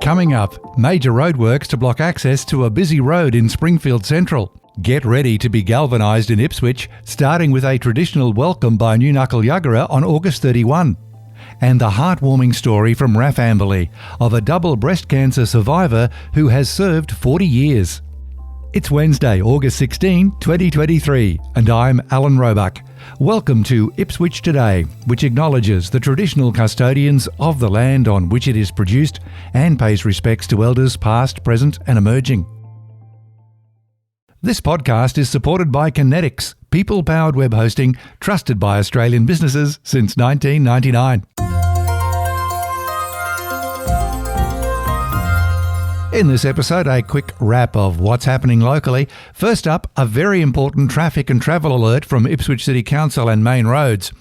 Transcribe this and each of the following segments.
Coming up, major roadworks to block access to a busy road in Springfield Central. Get ready to be galvanised in Ipswich, starting with a traditional welcome by Nunukul Yuggera on August 31. And the heartwarming story from RAAF Amberley of a double breast cancer survivor who has served 40 years. It's Wednesday, August 16, 2023, and I'm Alan Roebuck. Welcome to Ipswich Today, which acknowledges the traditional custodians of the land on which it is produced and pays respects to elders past, present and emerging. This podcast is supported by Kinetics, people-powered web hosting trusted by Australian businesses since 1999. In this episode, a quick wrap of what's happening locally. First up, a very important traffic and travel alert from Ipswich City Council and Main Roads.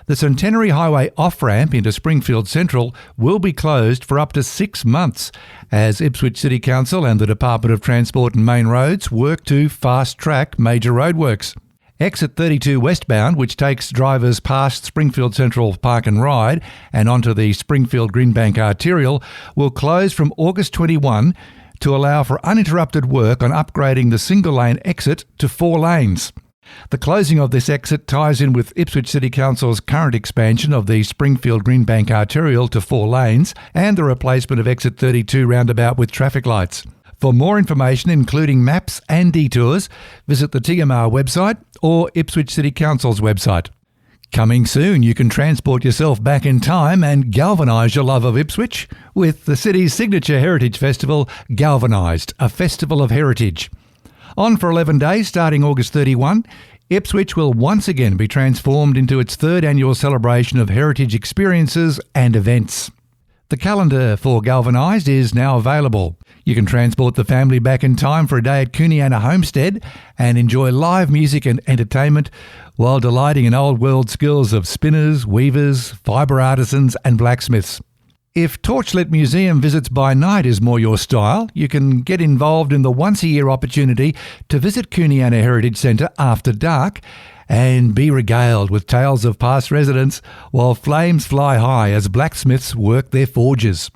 The Centenary Highway off-ramp into Springfield Central will be closed for up to 6 months as Ipswich City Council and the Department of Transport and Main Roads work to fast-track major roadworks. Exit 32 westbound, which takes drivers past Springfield Central Park and Ride and onto the Springfield Greenbank Arterial, will close from August 21 to allow for uninterrupted work on upgrading the single-lane exit to 4 lanes. The closing of this exit ties in with Ipswich City Council's current expansion of the Springfield Greenbank Arterial to 4 lanes and the replacement of Exit 32 roundabout with traffic lights. For more information, including maps and detours, visit the TMR website or Ipswich City Council's website. Coming soon, you can transport yourself back in time and galvanise your love of Ipswich with the city's signature heritage festival, Galvanized, a festival of heritage. On for 11 days, starting August 31, Ipswich will once again be transformed into its 3rd annual celebration of heritage experiences and events. The calendar for Galvanized is now available. You can transport the family back in time for a day at Cooniana Homestead and enjoy live music and entertainment while delighting in old world skills of spinners, weavers, fibre artisans and blacksmiths. If torchlit museum visits by night is more your style, you can get involved in the once-a-year opportunity to visit Cooniana Heritage Centre after dark and be regaled with tales of past residents while flames fly high as blacksmiths work their forges.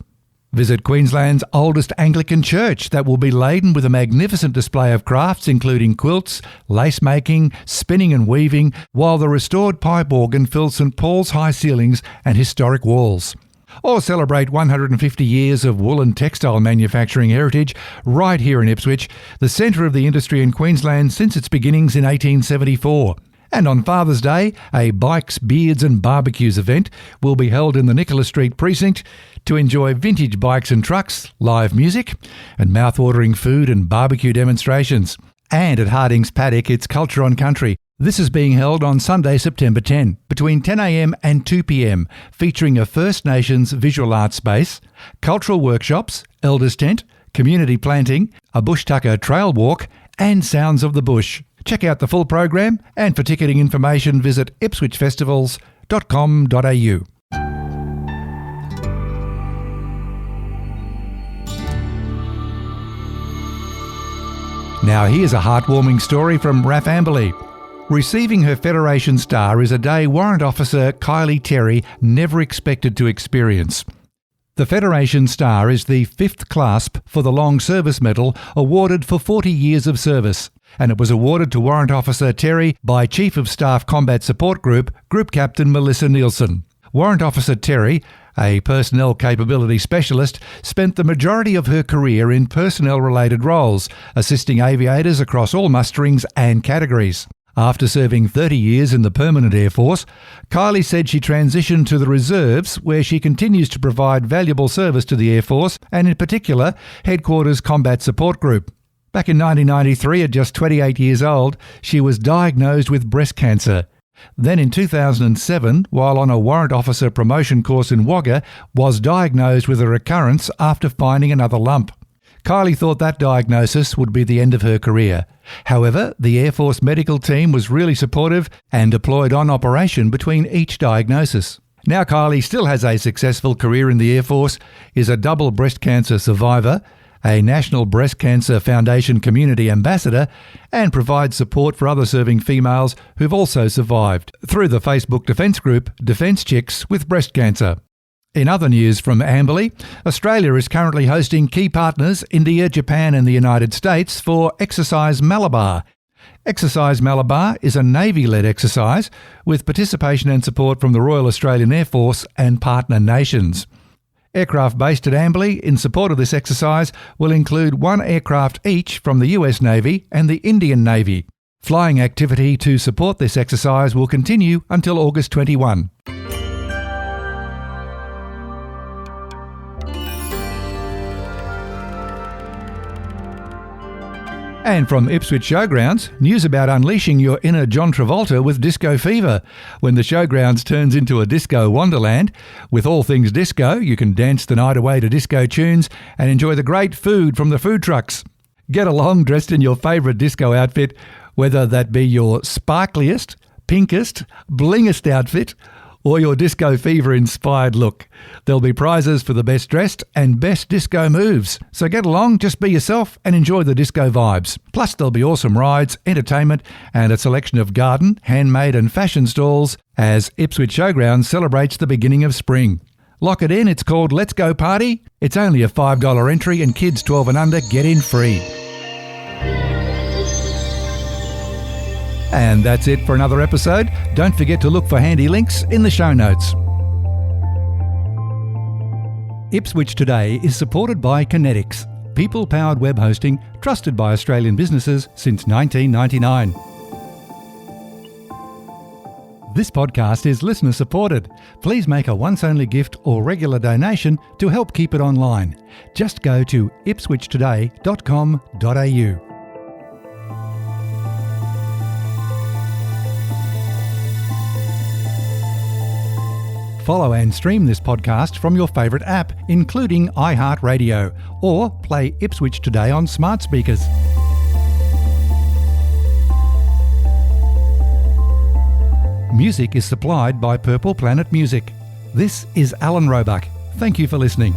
Visit Queensland's oldest Anglican church that will be laden with a magnificent display of crafts including quilts, lace making, spinning and weaving, while the restored pipe organ fills St Paul's high ceilings and historic walls. Or celebrate 150 years of wool and textile manufacturing heritage right here in Ipswich, the centre of the industry in Queensland since its beginnings in 1874. And on Father's Day, a Bikes, Beards and Barbecues event will be held in the Nicholas Street precinct to enjoy vintage bikes and trucks, live music, and mouth-watering food and barbecue demonstrations. And at Hardings Paddock, it's Culture on Country. This is being held on Sunday, September 10, between 10 a.m. and 2 p.m, featuring a First Nations visual art space, cultural workshops, elders tent, community planting, a bush tucker trail walk, and sounds of the bush. Check out the full program, and for ticketing information visit ipswichfestivals.com.au. Now here's a heartwarming story from RAAF Amberley. Receiving her Federation Star is a day Warrant Officer Kylie Terry never expected to experience. The Federation Star is the 5th clasp for the Long Service Medal awarded for 40 years of service, and it was awarded to Warrant Officer Terry by Chief of Staff Combat Support Group, Group Captain Melissa Nielsen. Warrant Officer Terry, a personnel capability specialist, spent the majority of her career in personnel-related roles, assisting aviators across all musterings and categories. After serving 30 years in the Permanent Air Force, Kylie said she transitioned to the Reserves, where she continues to provide valuable service to the Air Force and in particular Headquarters Combat Support Group. Back in 1993, at just 28 years old, she was diagnosed with breast cancer. Then in 2007, while on a warrant officer promotion course in Wagga, was diagnosed with a recurrence after finding another lump. Kylie thought that diagnosis would be the end of her career. However, the Air Force medical team was really supportive and deployed on operation between each diagnosis. Now Kylie still has a successful career in the Air Force, is a double breast cancer survivor, a National Breast Cancer Foundation Community Ambassador, and provides support for other serving females who've also survived through the Facebook defence group Defence Chicks with Breast Cancer. In other news from Amberley, Australia is currently hosting key partners India, Japan and the United States for Exercise Malabar. Exercise Malabar is a Navy-led exercise with participation and support from the Royal Australian Air Force and partner nations. Aircraft based at Amberley in support of this exercise will include one aircraft each from the US Navy and the Indian Navy. Flying activity to support this exercise will continue until August 21. And from Ipswich Showgrounds, news about unleashing your inner John Travolta with disco fever. When the Showgrounds turns into a disco wonderland, with all things disco, you can dance the night away to disco tunes and enjoy the great food from the food trucks. Get along dressed in your favourite disco outfit, whether that be your sparkliest, pinkest, blingest outfit, or your disco fever-inspired look. There'll be prizes for the best dressed and best disco moves. So get along, just be yourself and enjoy the disco vibes. Plus there'll be awesome rides, entertainment and a selection of garden, handmade and fashion stalls as Ipswich Showgrounds celebrates the beginning of spring. Lock it in, it's called Let's Go Party. It's only a $5 entry and kids 12 and under get in free. And that's it for another episode. Don't forget to look for handy links in the show notes. Ipswich Today is supported by Kinetics, people-powered web hosting trusted by Australian businesses since 1999. This podcast is listener-supported. Please make a once-only gift or regular donation to help keep it online. Just go to ipswichtoday.com.au. Follow and stream this podcast from your favourite app, including iHeartRadio, or play Ipswich Today on smart speakers. Music is supplied by Purple Planet Music. This is Alan Roebuck. Thank you for listening.